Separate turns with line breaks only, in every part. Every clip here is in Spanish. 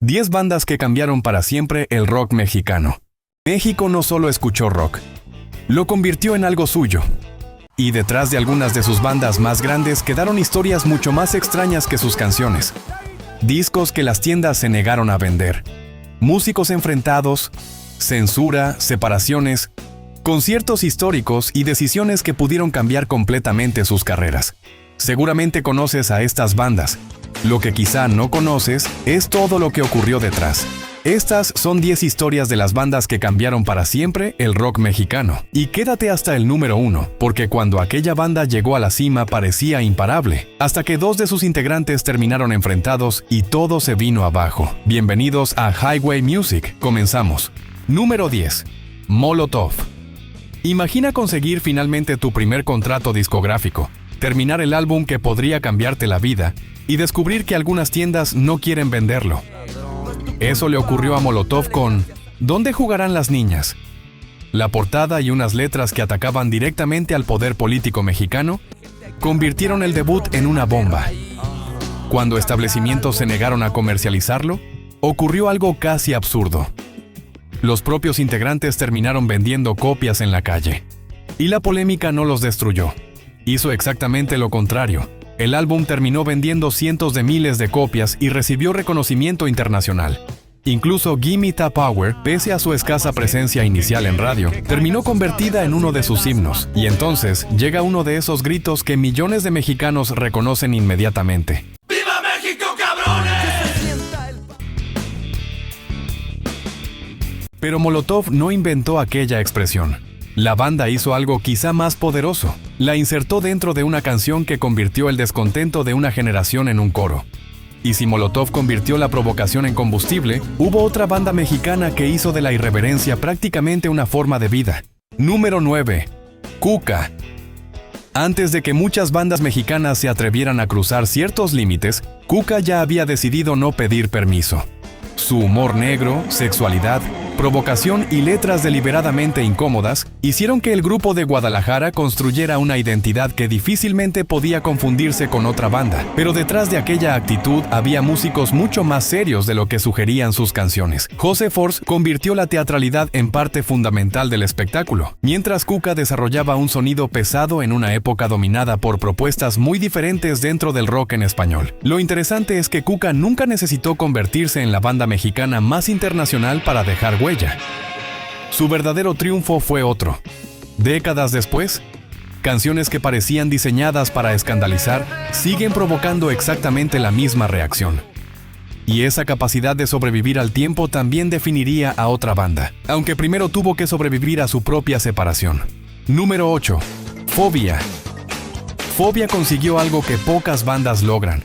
10 bandas que cambiaron para siempre el rock mexicano. México no solo escuchó rock, lo convirtió en algo suyo. Y detrás de algunas de sus bandas más grandes quedaron historias mucho más extrañas que sus canciones. Discos que las tiendas se negaron a vender. Músicos enfrentados, censura, separaciones, conciertos históricos y decisiones que pudieron cambiar completamente sus carreras. Seguramente conoces a estas bandas. Lo que quizá no conoces es todo lo que ocurrió detrás. Estas son 10 historias de las bandas que cambiaron para siempre el rock mexicano. Y quédate hasta el número 1, porque cuando aquella banda llegó a la cima parecía imparable, hasta que 2 de sus integrantes terminaron enfrentados y todo se vino abajo. Bienvenidos a Highway Music, comenzamos. Número 10. Molotov. Imagina conseguir finalmente tu primer contrato discográfico, terminar el álbum que podría cambiarte la vida y descubrir que algunas tiendas no quieren venderlo. Eso le ocurrió a Molotov con ¿Dónde jugarán las niñas? La portada y unas letras que atacaban directamente al poder político mexicano convirtieron el debut en una bomba. Cuando establecimientos se negaron a comercializarlo, ocurrió algo casi absurdo. Los propios integrantes terminaron vendiendo copias en la calle. Y la polémica no los destruyó. Hizo exactamente lo contrario. El álbum terminó vendiendo cientos de miles de copias y recibió reconocimiento internacional. Incluso Gimme the Power, pese a su escasa presencia inicial en radio, terminó convertida en uno de sus himnos. Y entonces llega uno de esos gritos que millones de mexicanos reconocen inmediatamente.
¡Viva México, cabrones!
Pero Molotov no inventó aquella expresión. La banda hizo algo quizá más poderoso. La insertó dentro de una canción que convirtió el descontento de una generación en un coro. Y si Molotov convirtió la provocación en combustible, hubo otra banda mexicana que hizo de la irreverencia prácticamente una forma de vida. Número 9. Cuca. Antes de que muchas bandas mexicanas se atrevieran a cruzar ciertos límites, Cuca ya había decidido no pedir permiso. Su humor negro, sexualidad, provocación y letras deliberadamente incómodas hicieron que el grupo de Guadalajara construyera una identidad que difícilmente podía confundirse con otra banda. Pero detrás de aquella actitud había músicos mucho más serios de lo que sugerían sus canciones. José Force convirtió la teatralidad en parte fundamental del espectáculo, mientras Cuca desarrollaba un sonido pesado en una época dominada por propuestas muy diferentes dentro del rock en español. Lo interesante es que Cuca nunca necesitó convertirse en la banda mexicana más internacional para dejar huella. Su verdadero triunfo fue otro. Décadas después, canciones que parecían diseñadas para escandalizar siguen provocando exactamente la misma reacción. Y esa capacidad de sobrevivir al tiempo también definiría a otra banda, aunque primero tuvo que sobrevivir a su propia separación. Número 8. Fobia. Fobia consiguió algo que pocas bandas logran: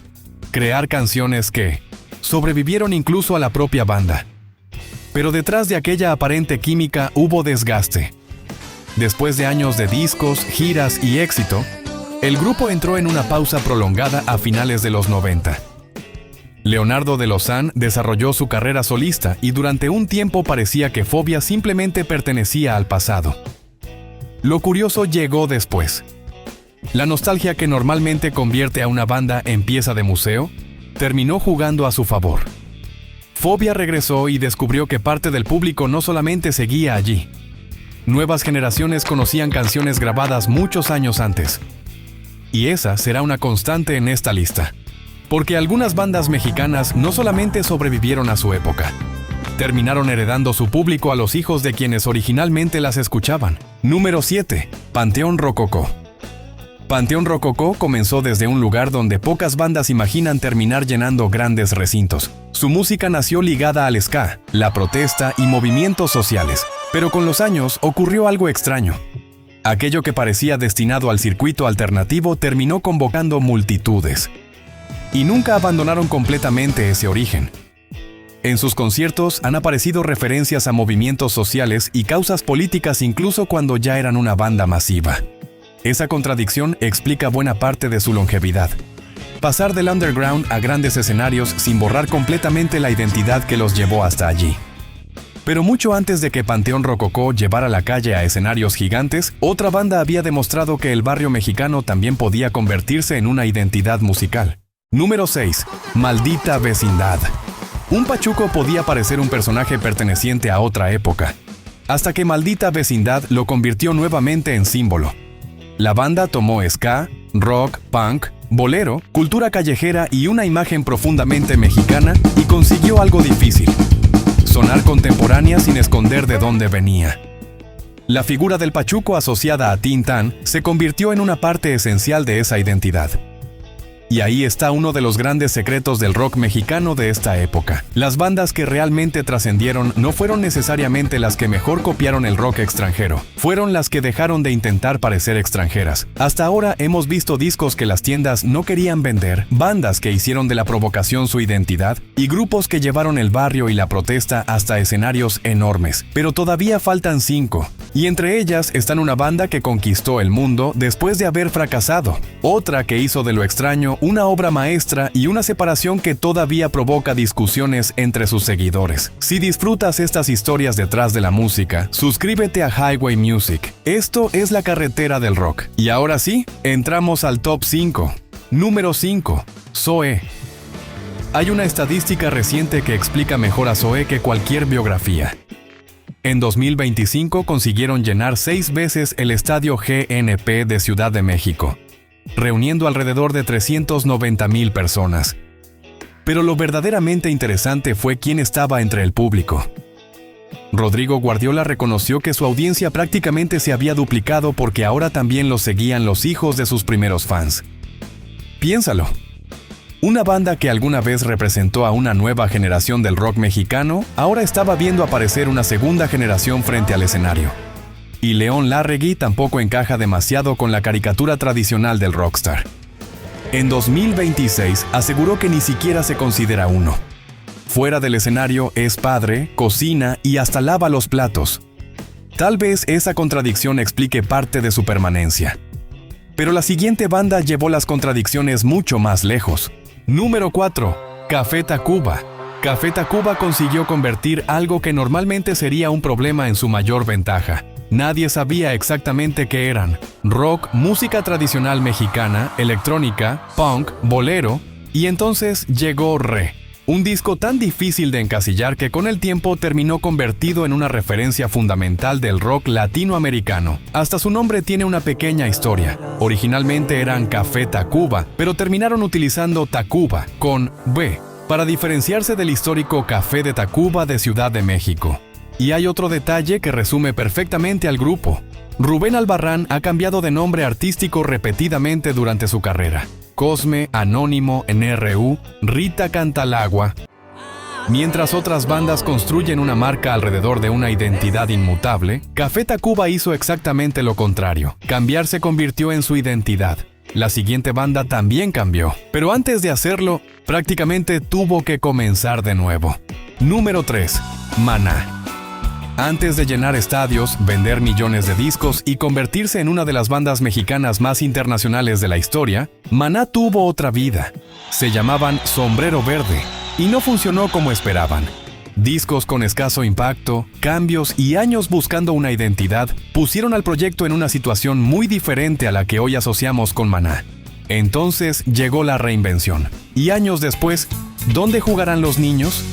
crear canciones que sobrevivieron incluso a la propia banda. Pero detrás de aquella aparente química hubo desgaste. Después de años de discos, giras y éxito, el grupo entró en una pausa prolongada a finales de los 90. Leonardo de Lozán desarrolló su carrera solista y durante un tiempo parecía que Fobia simplemente pertenecía al pasado. Lo curioso llegó después. La nostalgia que normalmente convierte a una banda en pieza de museo terminó jugando a su favor. Fobia regresó y descubrió que parte del público no solamente seguía allí. Nuevas generaciones conocían canciones grabadas muchos años antes. Y esa será una constante en esta lista. Porque algunas bandas mexicanas no solamente sobrevivieron a su época, terminaron heredando su público a los hijos de quienes originalmente las escuchaban. Número 7. Panteón Rococó. Panteón Rococó comenzó desde un lugar donde pocas bandas imaginan terminar llenando grandes recintos. Su música nació ligada al ska, la protesta y movimientos sociales, pero con los años ocurrió algo extraño. Aquello que parecía destinado al circuito alternativo terminó convocando multitudes. Y nunca abandonaron completamente ese origen. En sus conciertos han aparecido referencias a movimientos sociales y causas políticas incluso cuando ya eran una banda masiva. Esa contradicción explica buena parte de su longevidad. Pasar del underground a grandes escenarios sin borrar completamente la identidad que los llevó hasta allí. Pero mucho antes de que Panteón Rococó llevara la calle a escenarios gigantes, otra banda había demostrado que el barrio mexicano también podía convertirse en una identidad musical. Número 6. Maldita Vecindad. Un pachuco podía parecer un personaje perteneciente a otra época, hasta que Maldita Vecindad lo convirtió nuevamente en símbolo. La banda tomó ska, rock, punk, bolero, cultura callejera y una imagen profundamente mexicana y consiguió algo difícil: sonar contemporánea sin esconder de dónde venía. La figura del pachuco asociada a Tin Tan se convirtió en una parte esencial de esa identidad. Y ahí está uno de los grandes secretos del rock mexicano de esta época. Las bandas que realmente trascendieron no fueron necesariamente las que mejor copiaron el rock extranjero, fueron las que dejaron de intentar parecer extranjeras. Hasta ahora hemos visto discos que las tiendas no querían vender, bandas que hicieron de la provocación su identidad y grupos que llevaron el barrio y la protesta hasta escenarios enormes. Pero todavía faltan 5. Y entre ellas están una banda que conquistó el mundo después de haber fracasado, otra que hizo de lo extraño una obra maestra y una separación que todavía provoca discusiones entre sus seguidores. Si disfrutas estas historias detrás de la música, suscríbete a Highway Music. Esto es la carretera del rock. Y ahora sí, entramos al top 5. Número 5. Zoé. Hay una estadística reciente que explica mejor a Zoé que cualquier biografía. En 2025 consiguieron llenar 6 veces el estadio GNP de Ciudad de México, reuniendo alrededor de 390,000 personas. Pero lo verdaderamente interesante fue quién estaba entre el público. Rodrigo Guardiola reconoció que su audiencia prácticamente se había duplicado porque ahora también lo seguían los hijos de sus primeros fans. Piénsalo. Una banda que alguna vez representó a una nueva generación del rock mexicano, ahora estaba viendo aparecer una segunda generación frente al escenario. Y León Larregui tampoco encaja demasiado con la caricatura tradicional del rockstar. En 2026 aseguró que ni siquiera se considera uno. Fuera del escenario es padre, cocina y hasta lava los platos. Tal vez esa contradicción explique parte de su permanencia. Pero la siguiente banda llevó las contradicciones mucho más lejos. Número 4. Café Tacuba. Café Tacuba consiguió convertir algo que normalmente sería un problema en su mayor ventaja. Nadie sabía exactamente qué eran: rock, música tradicional mexicana, electrónica, punk, bolero, y entonces llegó Re. Un disco tan difícil de encasillar que con el tiempo terminó convertido en una referencia fundamental del rock latinoamericano. Hasta su nombre tiene una pequeña historia. Originalmente eran Café Tacuba, pero terminaron utilizando Tacuba, con B, para diferenciarse del histórico Café de Tacuba de Ciudad de México. Y hay otro detalle que resume perfectamente al grupo. Rubén Albarrán ha cambiado de nombre artístico repetidamente durante su carrera. Cosme, Anónimo, NRU, Rita Cantalagua. Mientras otras bandas construyen una marca alrededor de una identidad inmutable, Café Tacuba hizo exactamente lo contrario. Cambiar se convirtió en su identidad. La siguiente banda también cambió, pero antes de hacerlo, prácticamente tuvo que comenzar de nuevo. Número 3. Maná. Antes de llenar estadios, vender millones de discos y convertirse en una de las bandas mexicanas más internacionales de la historia, Maná tuvo otra vida. Se llamaban Sombrero Verde y no funcionó como esperaban. Discos con escaso impacto, cambios y años buscando una identidad pusieron al proyecto en una situación muy diferente a la que hoy asociamos con Maná. Entonces llegó la reinvención. Y años después, ¿dónde jugarán los niños?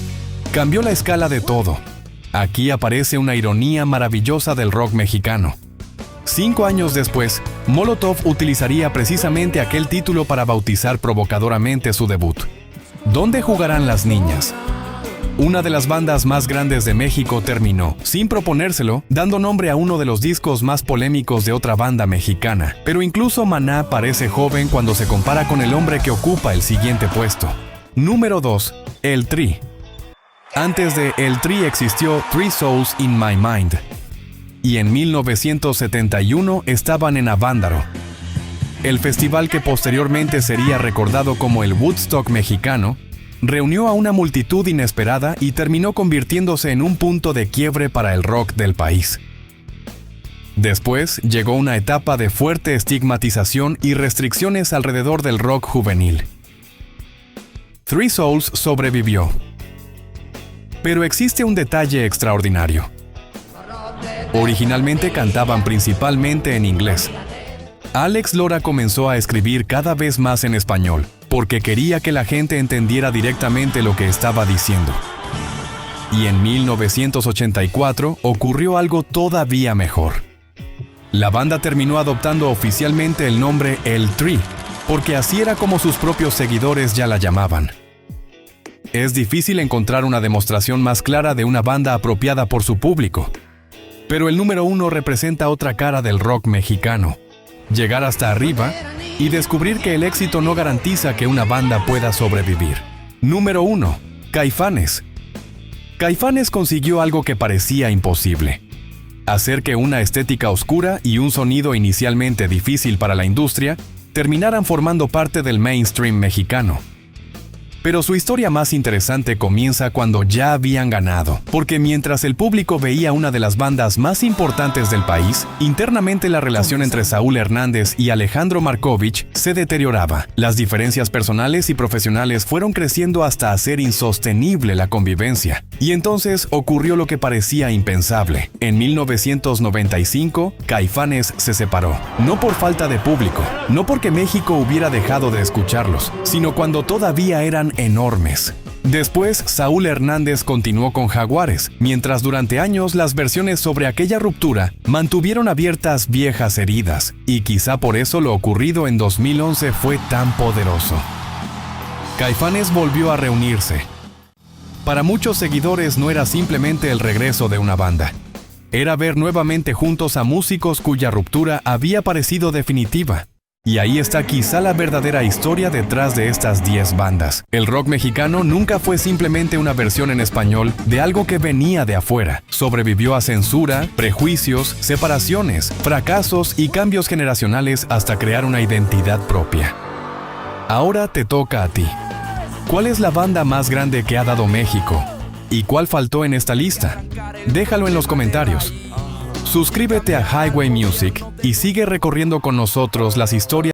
Cambió la escala de todo. Aquí aparece una ironía maravillosa del rock mexicano. 5 años después, Molotov utilizaría precisamente aquel título para bautizar provocadoramente su debut. ¿Dónde jugarán las niñas? Una de las bandas más grandes de México terminó, sin proponérselo, dando nombre a uno de los discos más polémicos de otra banda mexicana. Pero incluso Maná parece joven cuando se compara con el hombre que ocupa el siguiente puesto. Número 2. El Tri. Antes de El Tri existió Three Souls in My Mind. Y en 1971 estaban en Avándaro, el festival que posteriormente sería recordado como el Woodstock mexicano. Reunió a una multitud inesperada y terminó convirtiéndose en un punto de quiebre para el rock del país. Después llegó una etapa de fuerte estigmatización y restricciones alrededor del rock juvenil. Three Souls sobrevivió. Pero existe un detalle extraordinario. Originalmente cantaban principalmente en inglés, Alex Lora comenzó a escribir cada vez más en español, porque quería que la gente entendiera directamente lo que estaba diciendo. Y en 1984 ocurrió algo todavía mejor. La banda terminó adoptando oficialmente el nombre El Tri, porque así era como sus propios seguidores ya la llamaban. Es difícil encontrar una demostración más clara de una banda apropiada por su público. Pero el número 1 representa otra cara del rock mexicano. Llegar hasta arriba y descubrir que el éxito no garantiza que una banda pueda sobrevivir. Número 1. Caifanes. Caifanes consiguió algo que parecía imposible: hacer que una estética oscura y un sonido inicialmente difícil para la industria terminaran formando parte del mainstream mexicano. Pero su historia más interesante comienza cuando ya habían ganado, porque mientras el público veía una de las bandas más importantes del país, internamente la relación entre Saúl Hernández y Alejandro Markovich se deterioraba. Las diferencias personales y profesionales fueron creciendo hasta hacer insostenible la convivencia. Y entonces ocurrió lo que parecía impensable. En 1995, Caifanes se separó. No por falta de público, no porque México hubiera dejado de escucharlos, sino cuando todavía eran enormes. Después, Saúl Hernández continuó con Jaguares, mientras durante años las versiones sobre aquella ruptura mantuvieron abiertas viejas heridas, y quizá por eso lo ocurrido en 2011 fue tan poderoso. Caifanes volvió a reunirse. Para muchos seguidores no era simplemente el regreso de una banda. Era ver nuevamente juntos a músicos cuya ruptura había parecido definitiva. Y ahí está quizá la verdadera historia detrás de estas 10 bandas. El rock mexicano nunca fue simplemente una versión en español de algo que venía de afuera. Sobrevivió a censura, prejuicios, separaciones, fracasos y cambios generacionales hasta crear una identidad propia. Ahora te toca a ti. ¿Cuál es la banda más grande que ha dado México? ¿Y cuál faltó en esta lista? Déjalo en los comentarios. Suscríbete a Highway Music y sigue recorriendo con nosotros las historias